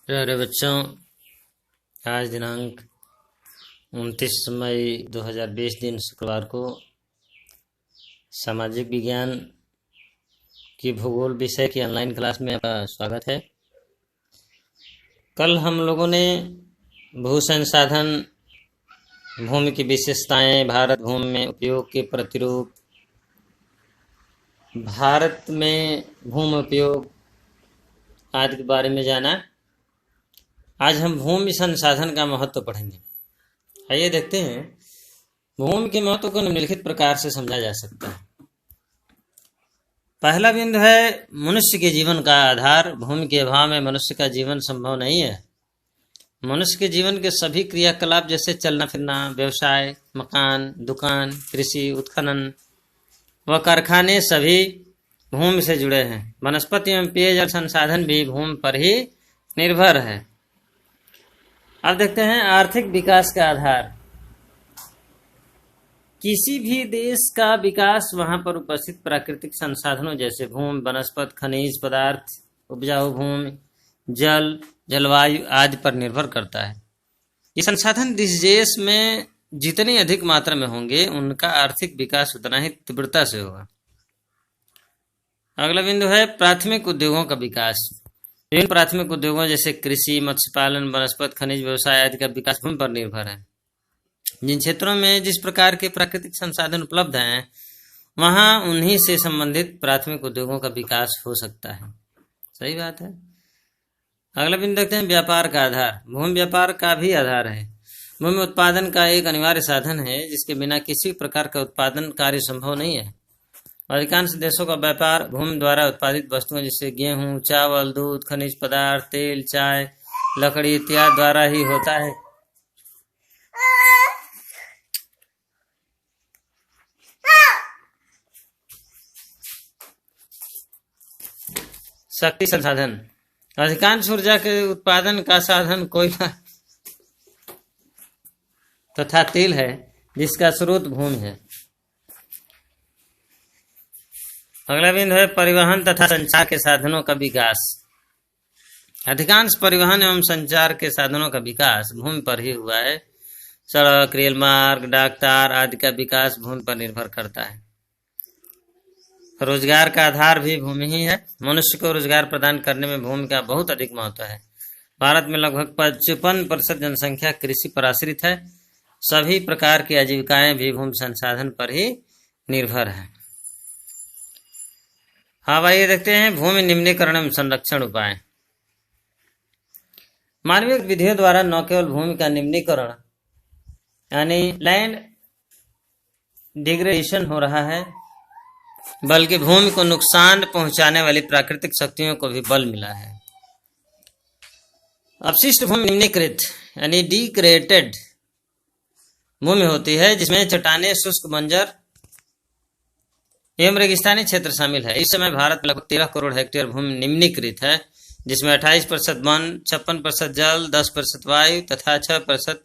प्यारे बच्चों, आज दिनांक 29 मई 2020 दिन शुक्रवार को सामाजिक विज्ञान की भूगोल विषय की ऑनलाइन क्लास में आपका स्वागत है। कल हम लोगों ने भू संसाधन, भूमि की विशेषताएं, भारत भूमि में उपयोग के प्रतिरूप, भारत में भूमि उपयोग आदि के बारे में जाना। आज हम भूमि संसाधन का महत्व पढ़ेंगे। आइए देखते हैं भूमि के महत्व को निम्नलिखित प्रकार से समझा जा सकता है। पहला बिंदु है मनुष्य के जीवन का आधार। भूमि के अभाव में मनुष्य का जीवन संभव नहीं है। मनुष्य के जीवन के सभी क्रियाकलाप जैसे चलना फिरना, व्यवसाय, मकान, दुकान, कृषि, उत्खनन व कारखाने सभी भूमि से जुड़े हैं। वनस्पति एवं पेयजल संसाधन भी भूमि पर ही निर्भर है। अब देखते हैं आर्थिक विकास का आधार। किसी भी देश का विकास वहां पर उपस्थित प्राकृतिक संसाधनों जैसे भूमि, वनस्पति, खनिज पदार्थ, उपजाऊ भूमि, जल, जलवायु आदि पर निर्भर करता है। ये संसाधन जिस देश में जितनी अधिक मात्रा में होंगे उनका आर्थिक विकास उतना ही तीव्रता से होगा। अगला बिंदु है प्राथमिक उद्योगों का विकास। विभिन्न प्राथमिक उद्योगों जैसे कृषि, मत्स्य पालन, वनस्पति, खनिज व्यवसाय आदि का विकास भूमि पर निर्भर है। जिन क्षेत्रों में जिस प्रकार के प्राकृतिक संसाधन उपलब्ध हैं वहां उन्हीं से संबंधित प्राथमिक उद्योगों का विकास हो सकता है। सही बात है। अगला बिंदु देखते हैं व्यापार का आधार। भूमि व्यापार का भी आधार है। भूमि उत्पादन का एक अनिवार्य साधन है जिसके बिना किसी प्रकार का उत्पादन कार्य संभव नहीं है। अधिकांश देशों का व्यापार भूमि द्वारा उत्पादित वस्तुओं जैसे गेहूं, चावल, दूध, खनिज पदार्थ, तेल, चाय, लकड़ी इत्यादि द्वारा ही होता है। शक्ति संसाधन। अधिकांश ऊर्जा के उत्पादन का साधन कोयला तथा तेल है जिसका स्रोत भूमि है। अगला बिंदु है परिवहन तथा संचार के साधनों का विकास। अधिकांश परिवहन एवं संचार के साधनों का विकास भूमि पर ही हुआ है। सड़क, रेल मार्ग, डाक तार आदि का विकास भूमि पर निर्भर करता है। रोजगार का आधार भी भूमि ही है। मनुष्य को रोजगार प्रदान करने में भूमि का बहुत अधिक महत्व है। भारत में लगभग 55% जनसंख्या कृषि पर आश्रित है। सभी प्रकार की आजीविकाएं भी भूमि संसाधन पर ही निर्भर है। हाँ, आइए देखते हैं भूमि निम्नीकरण एवं संरक्षण उपाय। मानवीय विधियों द्वारा न केवल भूमि का निम्नीकरण यानी लैंड डिग्रेडेशन हो रहा है बल्कि भूमि को नुकसान पहुंचाने वाली प्राकृतिक शक्तियों को भी बल मिला है। अपशिष्ट भूमि निम्नीकृत यानी डिग्रेडेड भूमि होती है जिसमें चट्टानें, शुष्क बंजर एवं रेगिस्तानी क्षेत्र शामिल है। इस समय भारत में लगभग 13 करोड़ हेक्टेयर भूमि निम्नीकृत है जिसमें 28% वन, 56% जल, 10% वायु तथा 6%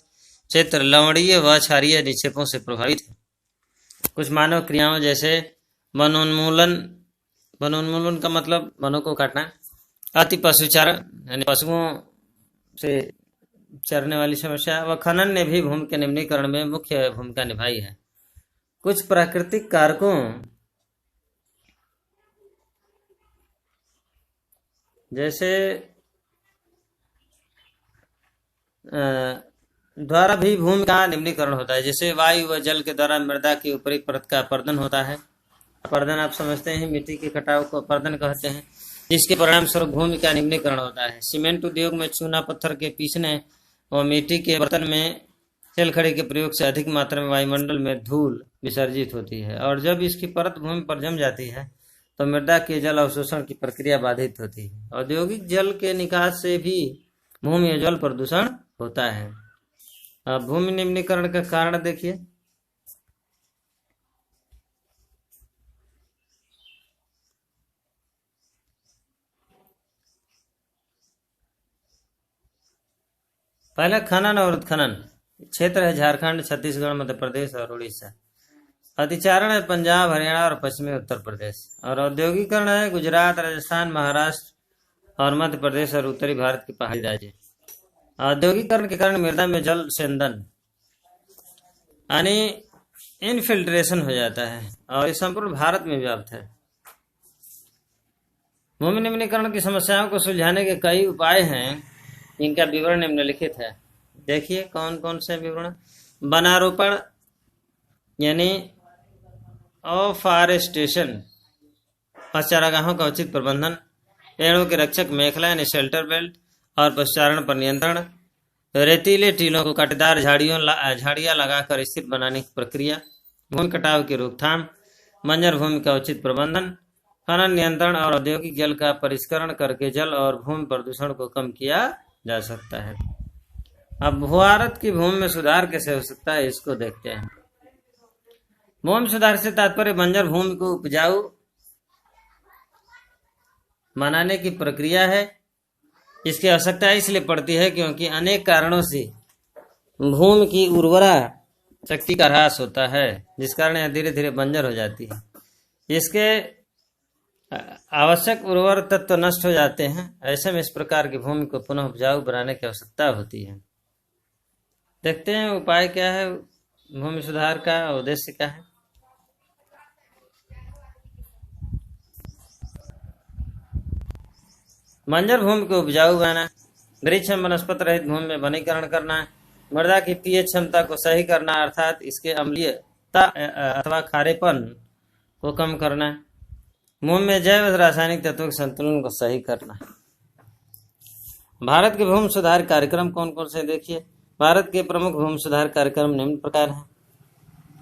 क्षेत्र लवणीय व क्षारीय निक्षेपों से प्रभावित है। कुछ मानव क्रियाओं जैसे वनोन्मूलन का मतलब वनों को काटना, अति पशुचारण यानी पशुओं से चरने वाली समस्या व खनन ने भी भूमि के निम्नीकरण में मुख्य भूमिका निभाई है। कुछ प्राकृतिक कारकों जैसे द्वारा भी भूमि का निम्नीकरण होता है। जैसे वायु व जल के द्वारा मृदा की ऊपरी परत का अपर्दन होता है। अपर्दन आप समझते हैं, मिट्टी के कटाव को अपर्दन कहते हैं, जिसके परिणाम स्वरूप भूमि का निम्नीकरण होता है। सीमेंट उद्योग में चूना पत्थर के पीसने व मिट्टी के बर्तन में तेलखड़ी के प्रयोग से अधिक मात्रा में वायुमंडल में धूल विसर्जित होती है और जब इसकी परत भूमि पर जम जाती है तो मृदा के जल अवशोषण की प्रक्रिया बाधित होती है। औद्योगिक जल के निकास से भी भूमि और जल प्रदूषण होता है। अब भूमि निम्नीकरण का कारण देखिए। पहला खनन और उत्खनन क्षेत्र है झारखंड, छत्तीसगढ़, मध्य प्रदेश और उड़ीसा। अतिचारण है पंजाब, हरियाणा और पश्चिमी उत्तर प्रदेश। और औद्योगिकरण है गुजरात, राजस्थान, महाराष्ट्र और मध्य प्रदेश और उत्तरी भारत के पहाड़ी राज्य। औद्योगिकरण के कारण मृदा में जल सेंदन यानी इनफिल्ट्रेशन हो जाता है और ये संपूर्ण भारत में व्याप्त है। भूमि निम्नीकरण की समस्याओं को सुलझाने के कई उपाय हैं, इनका विवरण निम्नलिखित है। देखिए कौन कौन से विवरण। वनारोपण यानी अफॉरेस्टेशन, पशुचारागाहों का उचित प्रबंधन, पेड़ों के रक्षक मेखला यानी शेल्टर बेल्ट और पशुचारण पर नियंत्रण, रेतीले टीलों को कांटेदार झाड़ियां लगाकर स्थिर बनाने की प्रक्रिया, भूमि कटाव की रोकथाम, बंजर भूमि का उचित प्रबंधन, खनन नियंत्रण और औद्योगिक जल का परिष्करण करके जल और भूमि प्रदूषण को कम किया जा सकता है। अब भारत की भूमि में सुधार कैसे हो सकता है, इसको देखते हैं। भूमि सुधार से तात्पर्य बंजर भूमि को उपजाऊ बनाने की प्रक्रिया है। इसकी आवश्यकता इसलिए पड़ती है क्योंकि अनेक कारणों से भूमि की उर्वरा शक्ति का ह्रास होता है, जिस कारण यह धीरे धीरे बंजर हो जाती है। इसके आवश्यक उर्वर तत्व नष्ट हो जाते हैं। ऐसे में इस प्रकार की भूमि को पुनः उपजाऊ बनाने की आवश्यकता होती है। देखते हैं उपाय क्या है, भूमि सुधार का उद्देश्य क्या है। बंजर भूमि को उपजाऊ बनाना, वृक्ष वनस्पति रहित भूमि में वनीकरण करना, मृदा की पीएच क्षमता को सही करना अर्थात इसके अम्लीयता अथवा खारेपन को कम करना, भूमि में जैव रासायनिक तत्वों के संतुलन को सही करना। भारत के भूमि सुधार कार्यक्रम कौन कौन से देखिए। भारत के प्रमुख भूमि सुधार कार्यक्रम निम्न प्रकार हैं।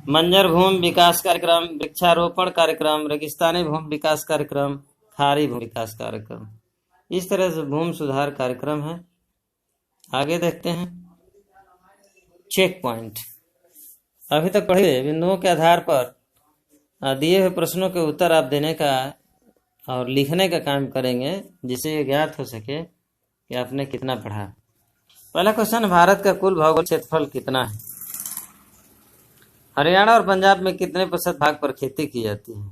बंजर भूमि विकास कार्यक्रम, वृक्षारोपण कार्यक्रम, रेगिस्तानी भूमि विकास कार्यक्रम, खारी भूमि विकास कार्यक्रम। इस तरह से भूमि सुधार कार्यक्रम है। आगे देखते हैं चेक पॉइंट। अभी तक पढ़े बिंदुओं के आधार पर दिए हुए प्रश्नों के उत्तर आप देने का और लिखने का काम करेंगे, जिससे ये ज्ञात हो सके कि आपने कितना पढ़ा। पहला क्वेश्चन, भारत का कुल भौगोलिक क्षेत्रफल कितना है। हरियाणा और पंजाब में कितने प्रतिशत भाग पर खेती की जाती है।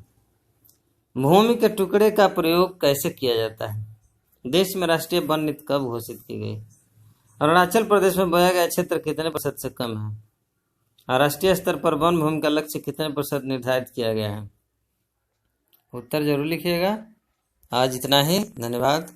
भूमि के टुकड़े का प्रयोग कैसे किया जाता है। देश में राष्ट्रीय वन नीति कब घोषित की गई। अरुणाचल प्रदेश में बोया गया क्षेत्र कितने प्रतिशत से कम है। राष्ट्रीय स्तर पर वन भूमि का लक्ष्य कितने प्रतिशत निर्धारित किया गया है। उत्तर जरूर लिखिएगा। आज इतना ही, धन्यवाद।